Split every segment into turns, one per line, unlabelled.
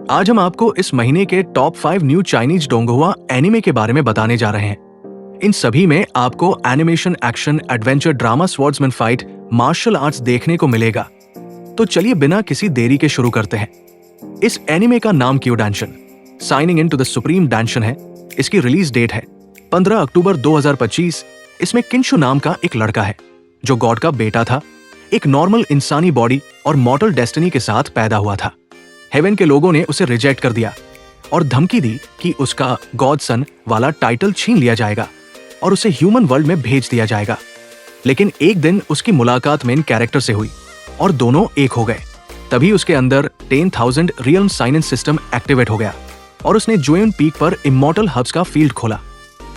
आज हम आपको इस महीने के टॉप 5 न्यू चाइनीज डोंगहुआ एनिमे के बारे में बताने जा रहे हैं। इन सभी में आपको animation, action, adventure, drama, swordsman fight, martial arts देखने को मिलेगा। तो चलिए बिना किसी देरी के शुरू करते हैं। इस एनिमे का नाम Q dungeon signing in to the supreme dungeon है। इसकी रिलीज डेट है 15 अक्टूबर 2025। इसमें किंशु नाम का एक लड़का है जो गॉड का बेटा था, एक नॉर्मल इंसानी बॉडी और मॉर्टल डेस्टिनी के साथ पैदा हुआ था। हेवन के लोगों ने उसे रिजेक्ट कर दिया और धमकी दी कि उसका गॉड सन वाला टाइटल छीन लिया जाएगा और उसे ह्यूमन वर्ल्ड में भेज दिया जाएगा। लेकिन एक दिन उसकी मुलाकात मेन कैरेक्टर से हुई और दोनों एक हो गए। तभी उसके अंदर 10,000 रियल साइनेंस सिस्टम एक्टिवेट हो गया और उसने जुएन पीक पर इमॉर्टल हब्स का फील्ड खोला।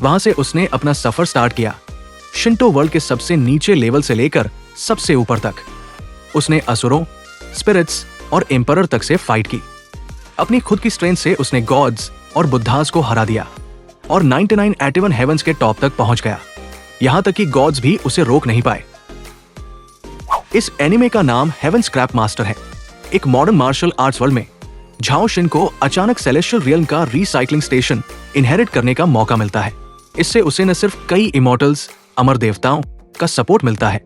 वहां से उसने अपना सफर स्टार्ट किया, शिंटो वर्ल्ड के सबसे नीचे लेवल से लेकर सबसे ऊपर तक। उसने असुरों, स्पिरिट्स और एम्परर तक से फाइट की। अपनी खुद की स्ट्रेंथ से उसने गॉड्स और बुद्धास को हरा दिया और 99 81 हेवंस के टॉप तक पहुंच गया। यहां तक कि गॉड्स भी उसे रोक नहीं पाए। इस एनिमे का नाम हेवन स्क्रैप मास्टर है। एक मॉडर्न मार्शल आर्ट्स वर्ल्ड में झाओ शिन को अचानक सेलेस्टियल रियल्म का रिसाइकलिंग स्टेशन इनहेरिट करने का मौका मिलता है। इससे उसे न सिर्फ कई इमॉर्टल्स, अमर देवताओं का सपोर्ट मिलता है,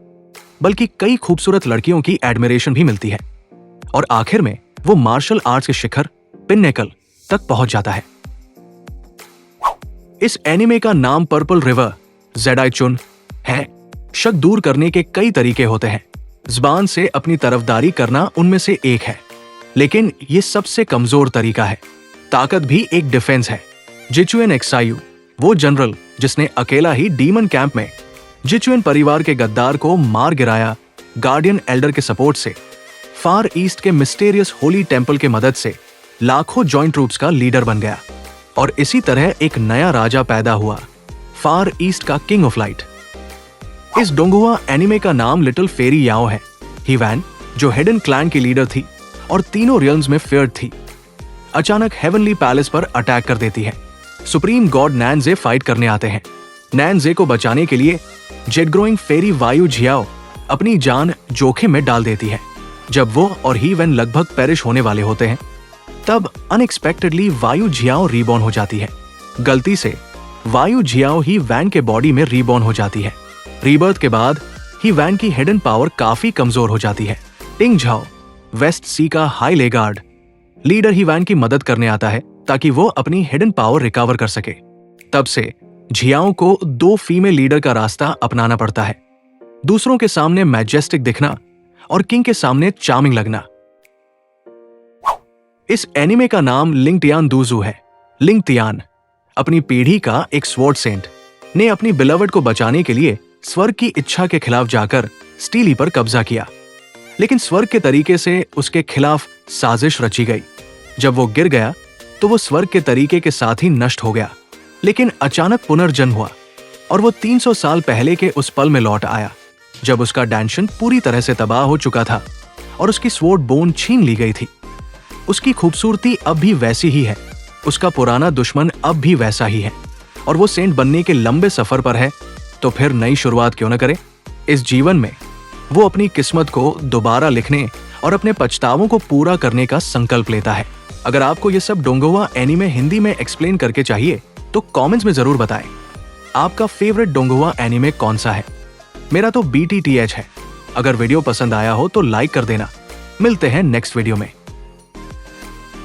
बल्कि कई खूबसूरत लड़कियों की एडमिरेशन भी मिलती है और आखिर में वो मार्शल आर्ट्स के शिखर पिन्नेकल तक पहुंच जाता है। इस एनिमे का नाम पर्पल रिवर जेडाई चुन है। शक दूर करने के कई तरीके होते हैं। ज़बान से अपनी तरफदारी करना उनमें से एक है, लेकिन ये सबसे कमजोर तरीका है। ताकत भी एक डिफेंस है। जिचुएन एक्सायू, वो जनरल जिसने अकेला ही डीमन कैंप में जिचुएन परिवार के गद्दार को मार गिराया, गार्डियन एल्डर के सपोर्ट से फार ईस्ट के मिस्टेरियस होली टेम्पल के मदद से लाखों जॉइंट ट्रूप्स का लीडर बन गया और इसी तरह एक नया राजा पैदा हुआ, फार ईस्ट का किंग ऑफ लाइट। इस डोंगहुआ एनिमे का नाम लिटिल फेरी याओ है। हीवैन, जो हिडन क्लैन की लीडर थी और तीनों रियल्म्स में फेयर्ड थी, अचानक हेवनली पैलेस पर अटैक कर देती है। सुप्रीम गॉड नैनजे फाइट करने आते हैं। नैनजे को बचाने के लिए जेट ग्रोइंग फेरी वायु झियाओ अपनी जान जोखिम में डाल देती है। जब वो और हीवैन लगभग पेरिश होने वाले होते हैं, तब अनएक्सपेक्टेडली वायु झियाओ रीबॉर्न हो जाती है। गलती से वायु झियाओ ही वैन के बॉडी में रीबॉर्न हो जाती है। रीबर्थ के बाद ही वैन की हिडन पावर काफी कमजोर हो जाती है। टिंग झाओ, वेस्ट सी का हाई लेगार्ड लीडर, ही वैन की मदद करने आता है ताकि वो अपनी हिडन पावर रिकवर कर सके। तब से झियाओ को 2 फीमेल लीडर का रास्ता अपनाना पड़ता है। दूसरों के सामने मैजेस्टिक दिखना और किंग के सामने चार्मिंग लगना। इस एनिमे का नाम लिंग तियान दूजू है। लिंग तियान अपनी पीढ़ी का एक स्वॉर्ड सेंट ने अपनी बिलवड को बचाने के लिए स्वर्ग की इच्छा के खिलाफ जाकर स्टीली पर कब्जा किया, लेकिन स्वर्ग के तरीके से उसके खिलाफ साजिश रची गई। जब वो गिर गया तो वो स्वर्ग के तरीके के साथ ही नष्ट हो गया, लेकिन अचानक पुनर्जन्म हुआ और वो 300 साल पहले के उस पल में लौट आया जब उसका डैंशन पूरी तरह से तबाह हो चुका था और उसकी स्वॉर्ड बोन छीन ली गई थी। उसकी खूबसूरती अब भी वैसी ही है, उसका पुराना दुश्मन अब भी वैसा ही है और वो सेंट बनने के लंबे सफर पर है। तो फिर नई शुरुआत क्यों न करे। इस जीवन में वो अपनी किस्मत को दोबारा लिखने और अपने पछतावों को पूरा करने का संकल्प लेता है। अगर आपको ये सब डोंगहुआ एनिमे हिंदी में एक्सप्लेन करके चाहिए तो कमेंट्स में जरूर बताएं। आपका फेवरेट डोंगहुआ एनिमे कौन सा है? मेरा तो BTTH है। अगर वीडियो पसंद आया हो तो लाइक कर देना। मिलते हैं नेक्स्ट वीडियो में।